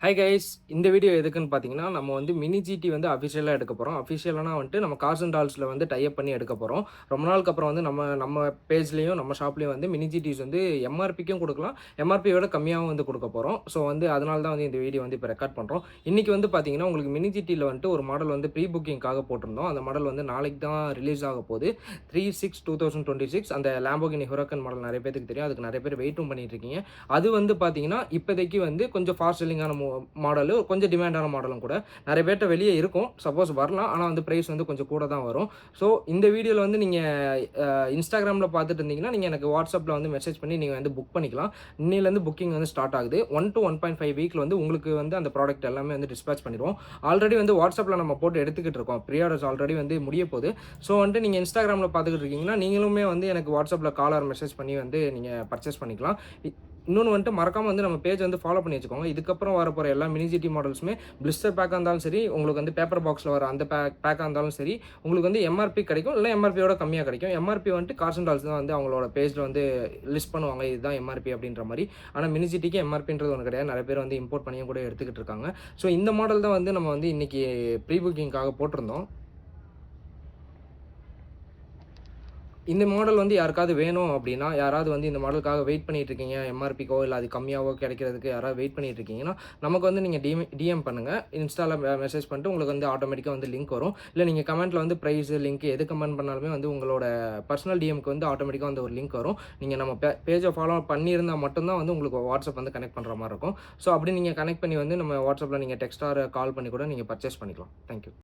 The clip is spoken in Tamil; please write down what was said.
Hi guys! இந்த வீடியோ எதுக்குன்னு பார்த்தீங்கன்னா, நம்ம வந்து மினி ஜிடி வந்து அஃபிஷியலா எடுக்க போறோம். அஃபிஷியலானா வந்துட்டு நம்ம கார்ஸ் அண்ட் டால்ஸ்ல வந்து டை அப் பண்ணி எடுக்க போறோம். ரொம்ப நாளுக்கு அப்புறம் வந்து நம்ம நம்ம பேஜ்லயும், நம்ம ஷாப்லயும் வந்து மினி ஜிடிஸ் வந்து எம்ஆர்பிக்கும் குடுக்கலாம். எம்ஆர்பிய விட கம்மியாவும் வந்து குடுக்க போறோம். ஸோ வந்து அதனால தான் வந்து இந்த வீடியோ வந்து இப்ப ரெக்கார்ட் பண்றோம். இன்னைக்கு வந்து பார்த்தீங்கன்னா, உங்களுக்கு மினி ஜிடில வந்துட்டு ஒரு மாடல் வந்து ப்ரீ புக்கிங்க்காக போட்டிருந்தோம். அந்த மாடல் வந்து நாளைக்கு தான் ரிலீஸ் ஆக போது. 3/6/2026 அந்த லாம்போகினி ஹுராக்கன் மாடல் நெறைய பேத்துக்கு தெரியும். அதுக்கு நெறைய பேர் வெயிட்டும் பண்ணிட்டு இருக்கீங்க. அது வந்து பார்த்தீங்கன்னா, இப்போதைக்கு வந்து கொஞ்சம் ஃபாஸ்ட் செல்லிங்கான மாடலு, கொஞ்சம் டிமாண்டான மாடலும் கூட. நெறைய பேர்ட்ட வெளிய இருக்கும். சப்போஸ் வரலாம். ஆனா வந்து பிரைஸ் வந்து கொஞ்சம் கூட தான் வரும். ஸோ இந்த வீடியோல வந்து நீங்க Instagramல பார்த்துட்டு இருந்தீங்கன்னா, நீங்க எனக்கு WhatsAppல வந்து மெசேஜ் பண்ணி நீங்க வந்து புக் பண்ணிக்கலாம். இன்னையிலேருந்து புக்கிங் வந்து ஸ்டார்ட் ஆகுது. 1 to 1.5 வீக்ல வந்து உங்களுக்கு வந்து அந்த ப்ராடக்ட் எல்லாமே வந்து டிஸ்பேட்ச் பண்ணிருவோம். ஆல்ரெடி வந்து WhatsAppல நம்ம போட்டு எடுத்துக்கிட்டு இருக்கோம். ப்ரீ ஆர்டர்ஸ் ஆல்ரெடி வந்து முடிய போது. ஸோ வந்துட்டு நீங்க Instagramல பார்த்துக்கிட்டு இருக்கீங்கன்னா, நீங்களுமே வந்து எனக்கு WhatsAppல கால் ஆர் மெசேஜ் பண்ணி வந்து நீங்க பர்ச்சேஸ் பண்ணிக்கலாம். இன்னொன்னு வந்துட்டு மறக்காம வந்து நம்ம பேஜ் வந்து ஃபாலோ பண்ணி வச்சுக்கோங்க. இதுக்கப்புறம் வரப்போற எல்லா மினி ஜிடி மாடல்ஸுமே பிளிஸ்டர் பேக்கா இருந்தாலும் சரி, உங்களுக்கு வந்து பேப்பர் பாக்ஸ்ல வர அந்த பேக்கா இருந்தாலும் சரி, உங்களுக்கு வந்து எம்ஆர்பி கிடைக்கும். இல்ல எம்ஆர்பியோட கம்மியா கிடைக்கும். எம்ஆர்பி வந்துட்டு கார்ஸ் அண்ட் டால்ஸ் தான் வந்து அவங்களோட பேஜ்ல வந்து லிஸ்ட் பண்ணுவாங்க. இதுதான் எம்ஆர்பி அப்படின்ற மாரி. ஆனா மினி ஜிடிக்கு எம்ஆர்பின்றது ஒண்ணு கிடையாது. நெறைய பேர் வந்து இம்போர்ட் பண்ணியும் கூட எடுத்துக்கிட்டு இருக்காங்க. ஸோ இந்த மாடல் தான் வந்து நம்ம வந்து இன்னைக்கு ப்ரீ புக்கிங்காக போட்டிருந்தோம். இந்த மாடல் வந்து யாருக்காவது வேணும் அப்டின்னா, யாராவது வந்து இந்த மாடலுக்காக வெயிட் பண்ணிட்டு இருக்கீங்க. எம்ஆர்பிக்கோ இல்ல அது கம்மியாவோ கிடைக்கிறதுக்கு யாராவது வெயிட் பண்ணிட்டு இருக்கீங்கன்னா, நமக்கு வந்து நீங்க டிஎம் பண்ணுங்க. இன்ஸ்டால மெசேஜ் பண்ணிட்டு உங்களுக்கு வந்து ஆட்டோமேட்டிக்கா வந்து லிங்க் வரும். இல்ல நீங்க கமெண்ட்ல வந்து பிரைஸ், லிங்க் எது கமெண்ட் பண்ணாலுமே வந்து உங்களோட பர்சனல் டிஎம்க்கு வந்து ஆட்டோமேட்டிக்கா வந்து ஒரு லிங்க் வரும். நீங்க நம்ம பேஜ ஃபாலோ பண்ணியிருந்தா மட்டும் தான் வந்து உங்களுக்கு WhatsApp வந்து கனெக்ட் பண்ற மாரி இருக்கும். ஸோ அப்டி நீங்க கனெக்ட் பண்ணி வந்து நம்ம WhatsAppல நீங்க டெக்ஸ்ட் ஆர் கால் பண்ணி கூட நீங்க பர்ச்சேஸ் பண்ணிக்கலாம். Thank you.